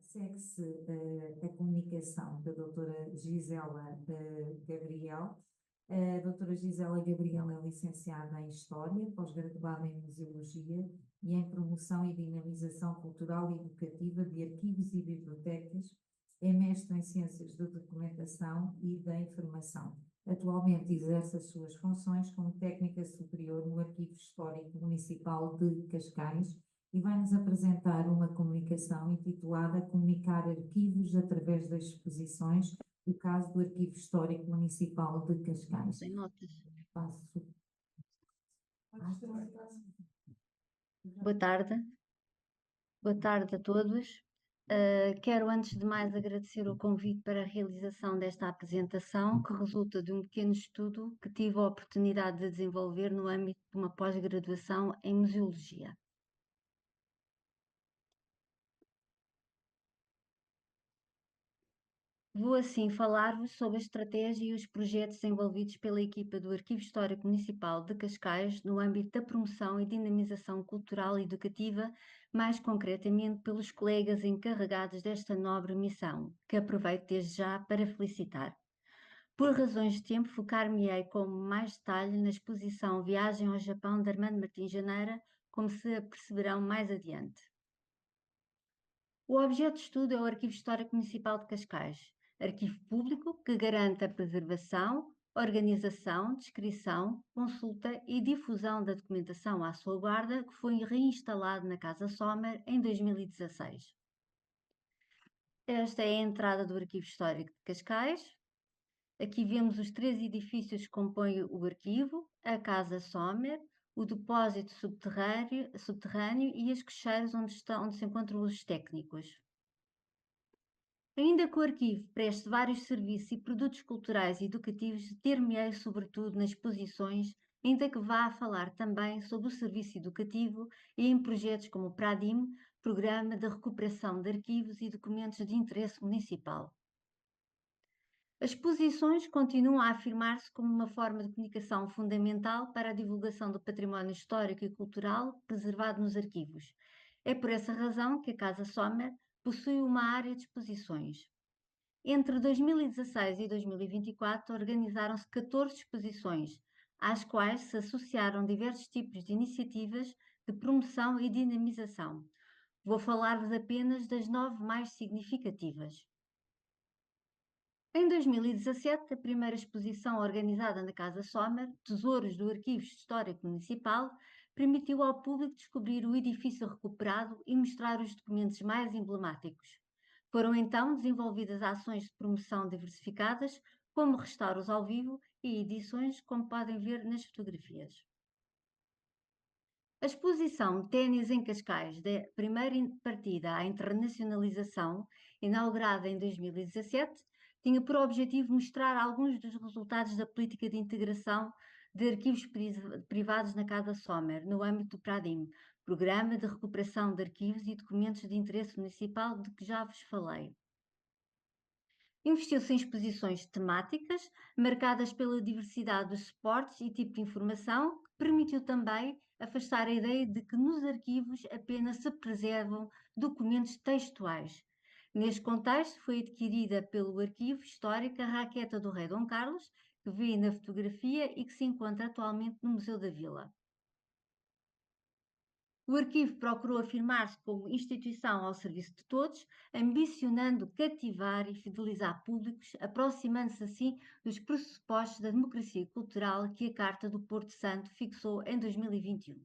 Segue-se a comunicação da doutora Gisela Gabriel. A doutora Gisela Gabriel é licenciada em História, pós-graduada em Museologia e em Promoção e Dinamização Cultural e Educativa de Arquivos e Bibliotecas. É mestre em Ciências da Documentação e da Informação. Atualmente exerce as suas funções como técnica superior no Arquivo Histórico Municipal de Cascais e vai-nos apresentar uma comunicação intitulada Comunicar Arquivos através das exposições, o caso do Arquivo Histórico Municipal de Cascais. Tem notas. Passo. Boa tarde. Boa tarde a todos. Quero, antes de mais, agradecer o convite para a realização desta apresentação, que resulta de um pequeno estudo que tive a oportunidade de desenvolver no âmbito de uma pós-graduação em Museologia. Vou assim falar-vos sobre a estratégia e os projetos desenvolvidos pela equipa do Arquivo Histórico Municipal de Cascais no âmbito da promoção e dinamização cultural e educativa, mais concretamente pelos colegas encarregados desta nobre missão, que aproveito desde já para felicitar. Por razões de tempo, focar-me-ei com mais detalhe na exposição Viagem ao Japão de Armando Martins Janeira, como se aperceberão mais adiante. O objeto de estudo é o Arquivo Histórico Municipal de Cascais, arquivo público que garante a preservação, organização, descrição, consulta e difusão da documentação à sua guarda, que foi reinstalado na Casa Sommer em 2016. Esta é a entrada do Arquivo Histórico de Cascais. Aqui vemos os 3 edifícios que compõem o arquivo, a Casa Sommer, o depósito subterrâneo e as cocheiras onde se encontram os técnicos. Ainda que o arquivo preste vários serviços e produtos culturais e educativos, ter-me-ei sobretudo nas exposições, ainda que vá a falar também sobre o serviço educativo e em projetos como o PRADIM, Programa de Recuperação de Arquivos e Documentos de Interesse Municipal. As exposições continuam a afirmar-se como uma forma de comunicação fundamental para a divulgação do património histórico e cultural preservado nos arquivos. É por essa razão que a Casa Sommer possui uma área de exposições. Entre 2016 e 2024 organizaram-se 14 exposições, às quais se associaram diversos tipos de iniciativas de promoção e dinamização. Vou falar-vos apenas das 9 mais significativas. Em 2017, a primeira exposição organizada na Casa Sommer, Tesouros do Arquivo Histórico Municipal, permitiu ao público descobrir o edifício recuperado e mostrar os documentos mais emblemáticos. Foram então desenvolvidas ações de promoção diversificadas, como restauros ao vivo e edições, como podem ver nas fotografias. A exposição Ténis em Cascais, da primeira partida à internacionalização, inaugurada em 2017, tinha por objetivo mostrar alguns dos resultados da política de integração de arquivos privados na Casa Sommer, no âmbito do PRADIM, Programa de Recuperação de Arquivos e Documentos de Interesse Municipal, de que já vos falei. Investiu-se em exposições temáticas, marcadas pela diversidade dos suportes e tipo de informação, que permitiu também afastar a ideia de que nos arquivos apenas se preservam documentos textuais. Neste contexto, foi adquirida pelo Arquivo Histórico a raqueta do Rei Dom Carlos, que vê na fotografia e que se encontra atualmente no Museu da Vila. O arquivo procurou afirmar-se como instituição ao serviço de todos, ambicionando cativar e fidelizar públicos, aproximando-se assim dos pressupostos da democracia cultural que a Carta do Porto Santo fixou em 2021.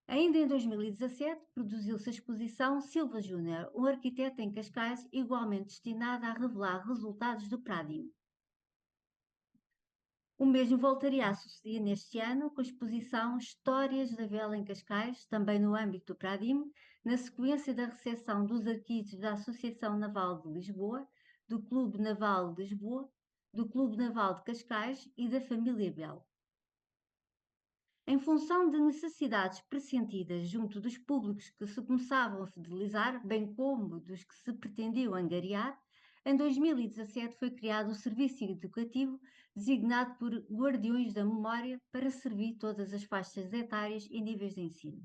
Ainda em 2017, produziu-se a exposição Silva Júnior, um arquiteto em Cascais igualmente destinado a revelar resultados do PRADIM. O mesmo voltaria a suceder neste ano com a exposição Histórias da Vela em Cascais, também no âmbito do PRADIM, na sequência da recepção dos arquivos da Associação Naval de Lisboa, do Clube Naval de Lisboa, do Clube Naval de Cascais e da família Bell. Em função de necessidades pressentidas junto dos públicos que se começavam a fidelizar, bem como dos que se pretendiam angariar, em 2017 foi criado o Serviço Educativo, designado por Guardiões da Memória, para servir todas as faixas etárias e níveis de ensino.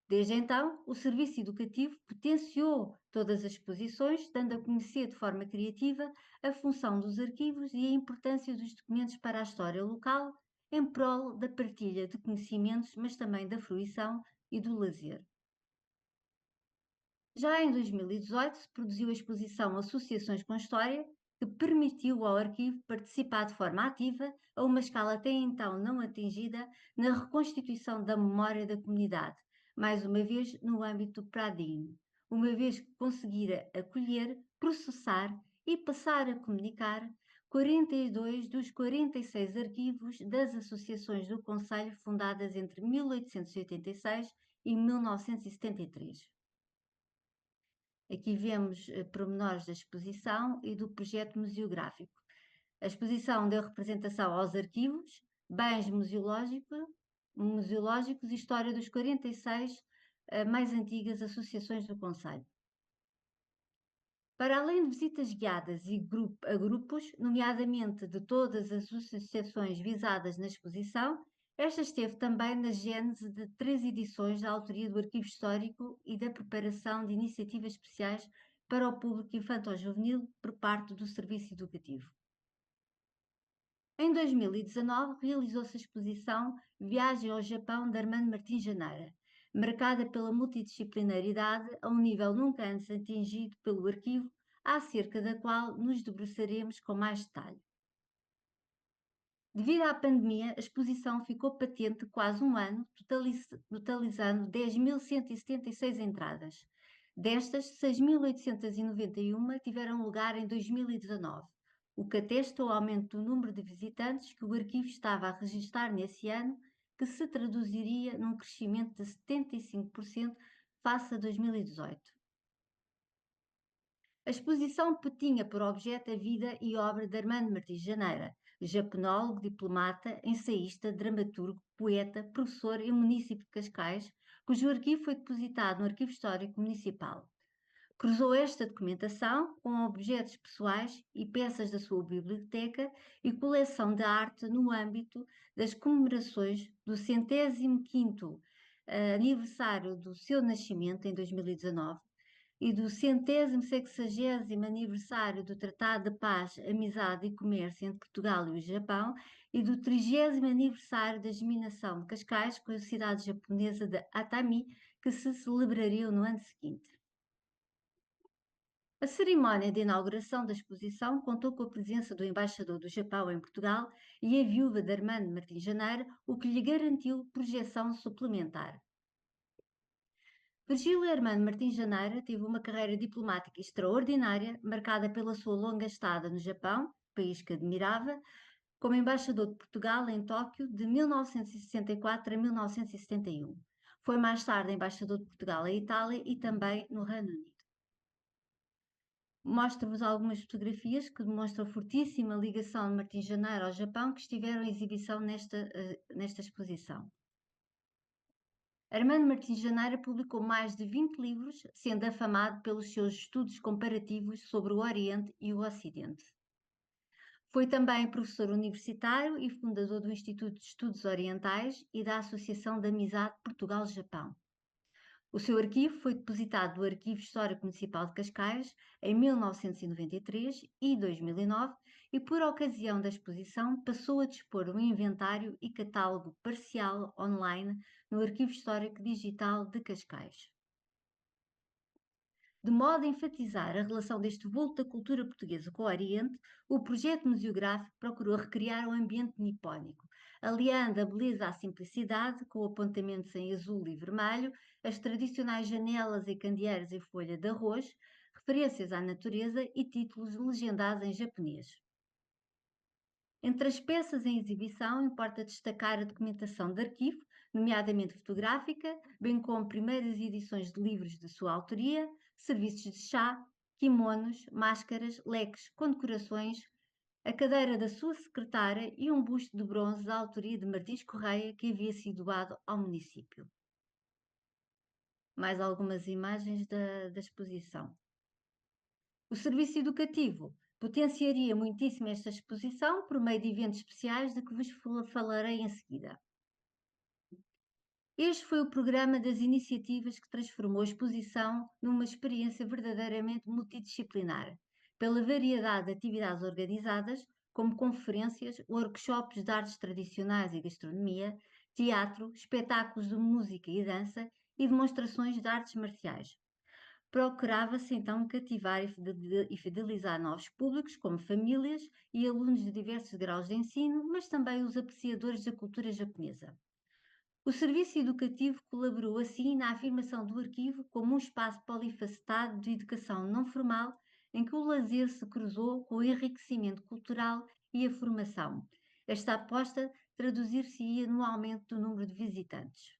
Desde então, o Serviço Educativo potenciou todas as exposições, dando a conhecer de forma criativa a função dos arquivos e a importância dos documentos para a história local, em prol da partilha de conhecimentos, mas também da fruição e do lazer. Já em 2018, se produziu a exposição Associações com História, que permitiu ao arquivo participar de forma ativa, a uma escala até então não atingida, na reconstituição da memória da comunidade, mais uma vez no âmbito do Pradinho, uma vez que conseguira acolher, processar e passar a comunicar 42 dos 46 arquivos das associações do Conselho fundadas entre 1886 e 1973. Aqui vemos pormenores da exposição e do projeto museográfico. A exposição deu representação aos arquivos, bens museológicos e história dos 46 mais antigas associações do Conselho. Para além de visitas guiadas e a grupos, nomeadamente de todas as associações visadas na exposição, esta esteve também na gênese de 3 edições da autoria do Arquivo Histórico e da preparação de iniciativas especiais para o público infantil-juvenil por parte do Serviço Educativo. Em 2019, realizou-se a exposição Viagem ao Japão de Armando Martins Janeira, marcada pela multidisciplinaridade a um nível nunca antes atingido pelo arquivo, acerca da qual nos debruçaremos com mais detalhe. Devido à pandemia, a exposição ficou patente quase um ano, totalizando 10.176 entradas. Destas, 6.891 tiveram lugar em 2019, o que atesta o aumento do número de visitantes que o arquivo estava a registrar nesse ano, que se traduziria num crescimento de 75% face a 2018. A exposição tinha por objeto a vida e obra de Armando Martins Janeira, japonólogo, diplomata, ensaísta, dramaturgo, poeta, professor e munícipe de Cascais, cujo arquivo foi depositado no Arquivo Histórico Municipal. Cruzou esta documentação com objetos pessoais e peças da sua biblioteca e coleção de arte no âmbito das comemorações do 105º aniversário do seu nascimento, em 2019, e do 160º aniversário do Tratado de Paz, Amizade e Comércio entre Portugal e o Japão e do 30º aniversário da geminação de Cascais com a cidade japonesa de Atami, que se celebrariam no ano seguinte. A cerimónia de inauguração da exposição contou com a presença do embaixador do Japão em Portugal e a viúva de Armando Martins Janeiro, o que lhe garantiu projeção suplementar. Virgílio Armando Martins Janeiro teve uma carreira diplomática extraordinária, marcada pela sua longa estada no Japão, país que admirava, como embaixador de Portugal em Tóquio de 1964 a 1971. Foi mais tarde embaixador de Portugal em Itália e também no Reino Unido. Mostro-vos algumas fotografias que demonstram a fortíssima ligação de Martins Janeiro ao Japão, que estiveram em exibição nesta exposição. Armando Martins Janeiro publicou mais de 20 livros, sendo afamado pelos seus estudos comparativos sobre o Oriente e o Ocidente. Foi também professor universitário e fundador do Instituto de Estudos Orientais e da Associação de Amizade Portugal-Japão. O seu arquivo foi depositado no Arquivo Histórico Municipal de Cascais em 1993 e 2009 e, por ocasião da exposição, passou a dispor um inventário e catálogo parcial online no Arquivo Histórico Digital de Cascais. De modo a enfatizar a relação deste vulto da cultura portuguesa com o Oriente, o projeto museográfico procurou recriar um ambiente nipónico, aliando a beleza à simplicidade, com apontamentos em azul e vermelho, as tradicionais janelas e candeeiros em folha de arroz, referências à natureza e títulos legendados em japonês. Entre as peças em exibição, importa destacar a documentação de arquivo, nomeadamente fotográfica, bem como primeiras edições de livros de sua autoria, serviços de chá, kimonos, máscaras, leques, condecorações, a cadeira da sua secretária e um busto de bronze da autoria de Martins Correia, que havia sido doado ao município. Mais algumas imagens da exposição. O serviço educativo potenciaria muitíssimo esta exposição por meio de eventos especiais de que vos falarei em seguida. Este foi o programa das iniciativas que transformou a exposição numa experiência verdadeiramente multidisciplinar, pela variedade de atividades organizadas, como conferências, workshops de artes tradicionais e gastronomia, teatro, espetáculos de música e dança e demonstrações de artes marciais. Procurava-se então cativar e fidelizar novos públicos, como famílias e alunos de diversos graus de ensino, mas também os apreciadores da cultura japonesa. O serviço educativo colaborou assim na afirmação do arquivo como um espaço polifacetado de educação não formal, em que o lazer se cruzou com o enriquecimento cultural e a formação. Esta aposta traduzir-se-ia no aumento do número de visitantes.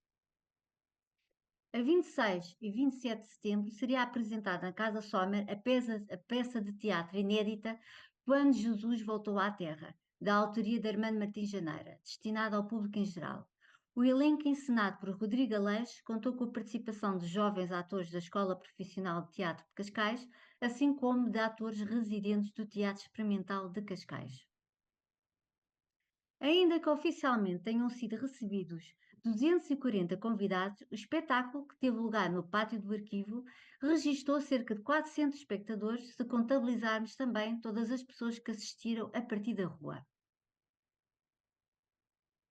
A 26 e 27 de setembro seria apresentada na Casa Sommer a peça de teatro inédita Quando Jesus Voltou à Terra, da autoria de Armando Martins Janeira, destinada ao público em geral. O elenco encenado por Rodrigo Aleixo contou com a participação de jovens atores da Escola Profissional de Teatro de Cascais, assim como de atores residentes do Teatro Experimental de Cascais. Ainda que oficialmente tenham sido recebidos 240 convidados, o espetáculo, que teve lugar no pátio do arquivo, registrou cerca de 400 espectadores, se contabilizarmos também todas as pessoas que assistiram a partir da rua.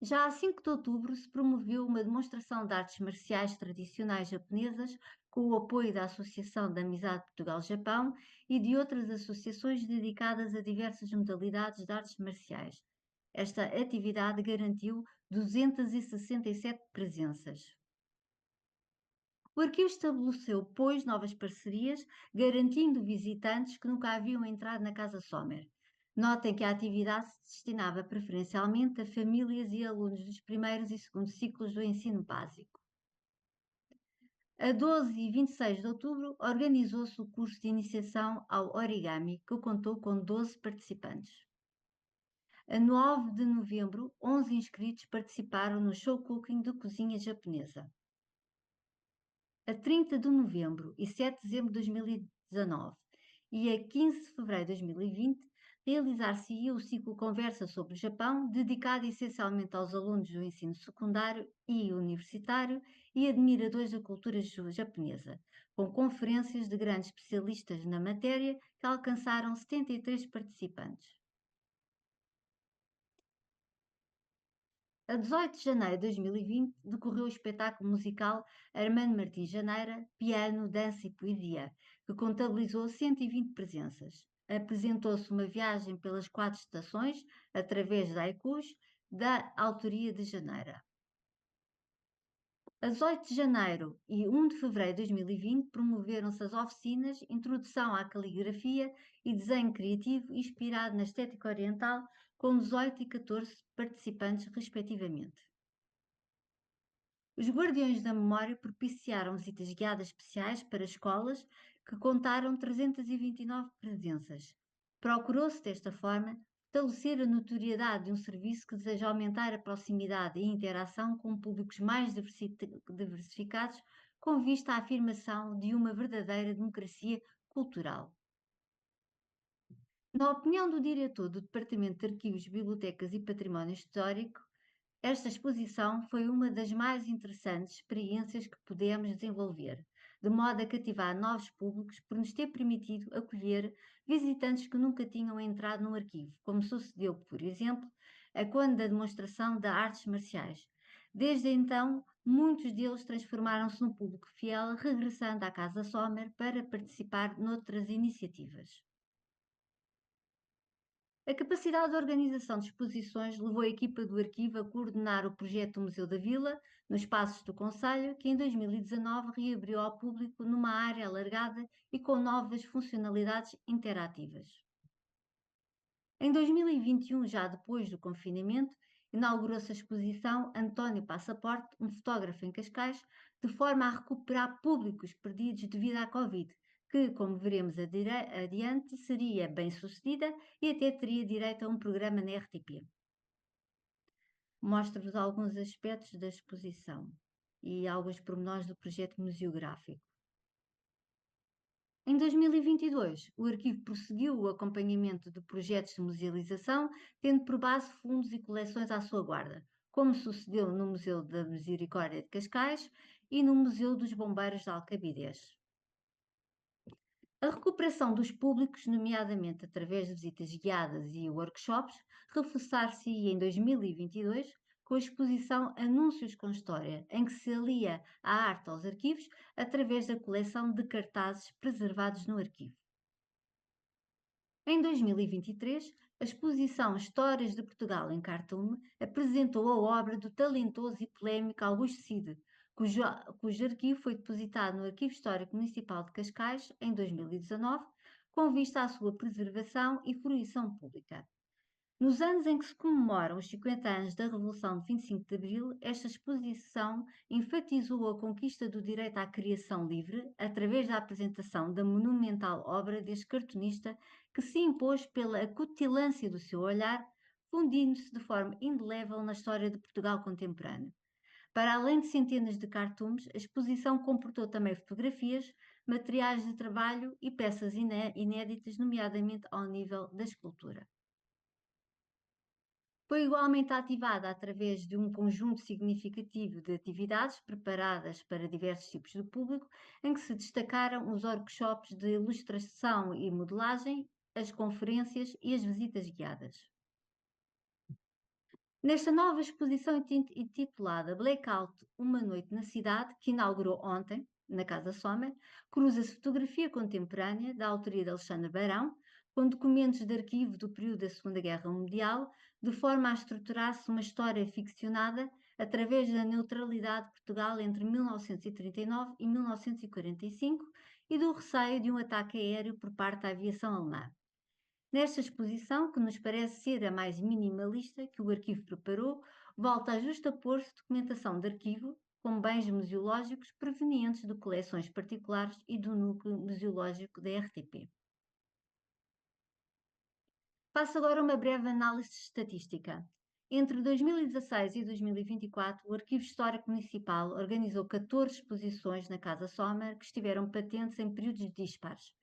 Já a 5 de outubro se promoveu uma demonstração de artes marciais tradicionais japonesas com o apoio da Associação de Amizade Portugal-Japão e de outras associações dedicadas a diversas modalidades de artes marciais. Esta atividade garantiu 267 presenças. O arquivo estabeleceu, pois, novas parcerias, garantindo visitantes que nunca haviam entrado na Casa Sommer. Notem que a atividade se destinava preferencialmente a famílias e alunos dos primeiros e segundos ciclos do ensino básico. A 12 e 26 de outubro organizou-se o curso de iniciação ao origami, que contou com 12 participantes. A 9 de novembro, 11 inscritos participaram no show cooking de cozinha japonesa. A 30 de novembro e 7 de dezembro de 2019 e a 15 de fevereiro de 2020, realizar-se-ia o ciclo Conversa sobre o Japão, dedicado essencialmente aos alunos do ensino secundário e universitário e admiradores da cultura japonesa, com conferências de grandes especialistas na matéria que alcançaram 73 participantes. A 18 de janeiro de 2020 decorreu o espetáculo musical Armando Martins Janeira, Piano, Dança e Poesia, que contabilizou 120 presenças. Apresentou-se uma viagem pelas 4 estações, através de haikus, da autoria de Janeira. A 18 de janeiro e 1 de fevereiro de 2020 promoveram-se as oficinas Introdução à Caligrafia e Desenho Criativo inspirado na estética oriental, com 18 e 14 participantes, respectivamente. Os Guardiões da Memória propiciaram visitas guiadas especiais para escolas que contaram 329 presenças. Procurou-se, desta forma, estabelecer a notoriedade de um serviço que deseja aumentar a proximidade e interação com públicos mais diversificados, com vista à afirmação de uma verdadeira democracia cultural. Na opinião do diretor do Departamento de Arquivos, Bibliotecas e Património Histórico, esta exposição foi uma das mais interessantes experiências que pudemos desenvolver, de modo a cativar novos públicos por nos ter permitido acolher visitantes que nunca tinham entrado no arquivo, como sucedeu, por exemplo, quando da demonstração de artes marciais. Desde então, muitos deles transformaram-se num público fiel, regressando à Casa Sommer para participar noutras iniciativas. A capacidade de organização de exposições levou a equipa do arquivo a coordenar o projeto do Museu da Vila, nos Passos do Concelho, que em 2019 reabriu ao público numa área alargada e com novas funcionalidades interativas. Em 2021, já depois do confinamento, inaugurou-se a exposição António Passaporte, um fotógrafo em Cascais, de forma a recuperar públicos perdidos devido à Covid, que, como veremos adiante, seria bem sucedida e até teria direito a um programa na RTP. Mostro-vos alguns aspectos da exposição e alguns pormenores do projeto museográfico. Em 2022, o arquivo prosseguiu o acompanhamento de projetos de musealização, tendo por base fundos e coleções à sua guarda. como sucedeu no Museu da Misericórdia de Cascais e no Museu dos Bombeiros de Alcabides. A recuperação dos públicos, nomeadamente através de visitas guiadas e workshops, reforçar-se em 2022 com a exposição Anúncios com História, em que se alia a arte aos arquivos através da coleção de cartazes preservados no arquivo. Em 2023, a exposição Histórias de Portugal em Cartume apresentou a obra do talentoso e polémico Augusto Cide, cujo arquivo foi depositado no Arquivo Histórico Municipal de Cascais em 2019, com vista à sua preservação e fruição pública. Nos anos em que se comemoram os 50 anos da Revolução de 25 de Abril, esta exposição enfatizou a conquista do direito à criação livre através da apresentação da monumental obra deste cartunista que se impôs pela acutilância do seu olhar, fundindo-se de forma indelével na história de Portugal contemporâneo. Para além de centenas de cartoons, a exposição comportou também fotografias, materiais de trabalho e peças inéditas, nomeadamente ao nível da escultura. Foi igualmente ativada através de um conjunto significativo de atividades preparadas para diversos tipos de público, em que se destacaram os workshops de ilustração e modelagem, as conferências e as visitas guiadas. Nesta nova exposição intitulada Blackout, Uma Noite na Cidade, que inaugurou ontem, na Casa Sommer, cruza-se fotografia contemporânea da autoria de Alexandre Beirão, com documentos de arquivo do período da Segunda Guerra Mundial, de forma a estruturar-se uma história ficcionada através da neutralidade de Portugal entre 1939 e 1945 e do receio de um ataque aéreo por parte da aviação alemã. Nesta exposição, que nos parece ser a mais minimalista que o arquivo preparou, volta a justapor-se documentação de arquivo com bens museológicos provenientes de coleções particulares e do núcleo museológico da RTP. Faço agora uma breve análise estatística. Entre 2016 e 2024, o Arquivo Histórico Municipal organizou 14 exposições na Casa Sommer que estiveram patentes em períodos dispares.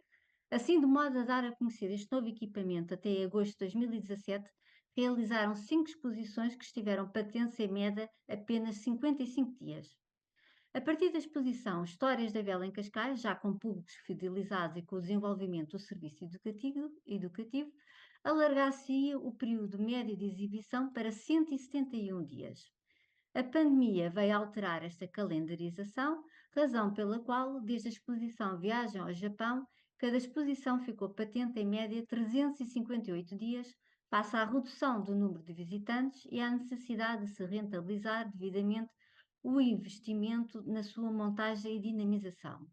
Assim, de modo a dar a conhecer este novo equipamento até agosto de 2017, realizaram 5 exposições que estiveram patentes em média apenas 55 dias. A partir da exposição Histórias da Vela em Cascais, já com públicos fidelizados e com o desenvolvimento do serviço educativo alargar-se-ia o período médio de exibição para 171 dias. A pandemia veio alterar esta calendarização, razão pela qual, desde a exposição Viagem ao Japão, cada exposição ficou patente em média 358 dias, face à redução do número de visitantes e à necessidade de se rentabilizar devidamente o investimento na sua montagem e dinamização.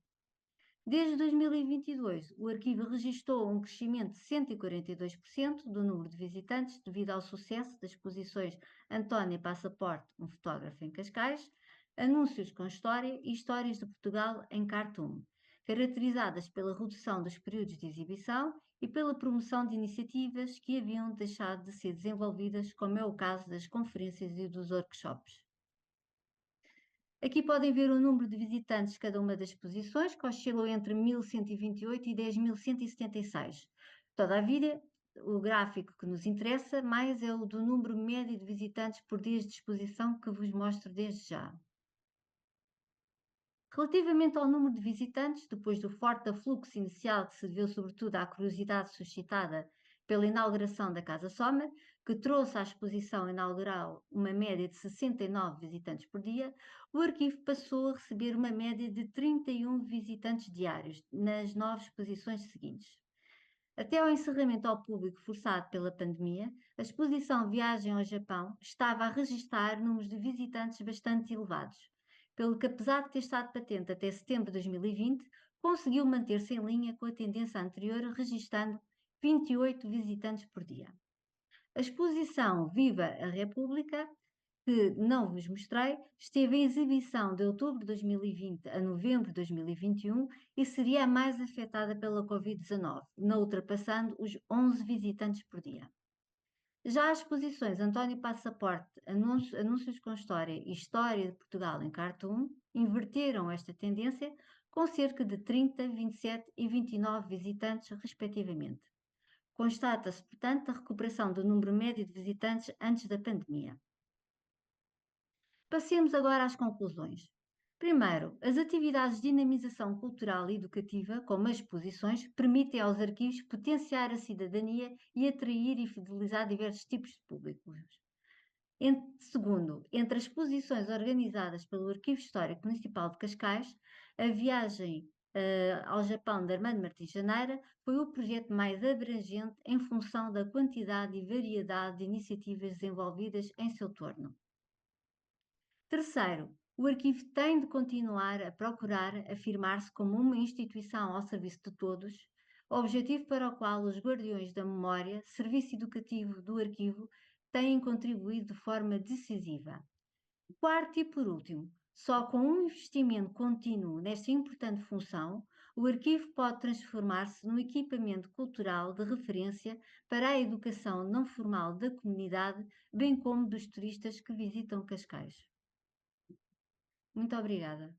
Desde 2022, o arquivo registrou um crescimento de 142% do número de visitantes devido ao sucesso das exposições António Passaporte, um fotógrafo em Cascais, Anúncios com História e Histórias de Portugal em Cartoon, caracterizadas pela redução dos períodos de exibição e pela promoção de iniciativas que haviam deixado de ser desenvolvidas, como é o caso das conferências e dos workshops. Aqui podem ver o número de visitantes de cada uma das exposições, que oscilou entre 1.128 e 10.176. Todavia, o gráfico que nos interessa mais é o do número médio de visitantes por dias de exposição, que vos mostro desde já. Relativamente ao número de visitantes, depois do forte afluxo inicial que se deveu sobretudo à curiosidade suscitada pela inauguração da Casa Sommer, que trouxe à exposição inaugural uma média de 69 visitantes por dia, o arquivo passou a receber uma média de 31 visitantes diários nas 9 exposições seguintes. Até ao encerramento ao público forçado pela pandemia, a exposição Viagem ao Japão estava a registrar números de visitantes bastante elevados, pelo que, apesar de ter estado patente até setembro de 2020, conseguiu manter-se em linha com a tendência anterior, registando 28 visitantes por dia. A exposição Viva a República, que não vos mostrei, esteve em exibição de outubro de 2020 a novembro de 2021 e seria a mais afetada pela Covid-19, não ultrapassando os 11 visitantes por dia. Já as exposições António Passaporte, Anúncios com História e História de Portugal em Cartoon inverteram esta tendência com cerca de 30, 27 e 29 visitantes, respectivamente. Constata-se, portanto, a recuperação do número médio de visitantes antes da pandemia. Passemos agora às conclusões. Primeiro, as atividades de dinamização cultural e educativa, como as exposições, permitem aos arquivos potenciar a cidadania e atrair e fidelizar diversos tipos de públicos. Segundo, entre as exposições organizadas pelo Arquivo Histórico Municipal de Cascais, a viagem ao Japão de Armando Martins Janeira foi o projeto mais abrangente em função da quantidade e variedade de iniciativas desenvolvidas em seu torno. Terceiro, o arquivo tem de continuar a procurar afirmar-se como uma instituição ao serviço de todos, objetivo para o qual os guardiões da memória, serviço educativo do arquivo, têm contribuído de forma decisiva. Quarto e por último, só com um investimento contínuo nesta importante função, o arquivo pode transformar-se num equipamento cultural de referência para a educação não formal da comunidade, bem como dos turistas que visitam Cascais. Muito obrigada.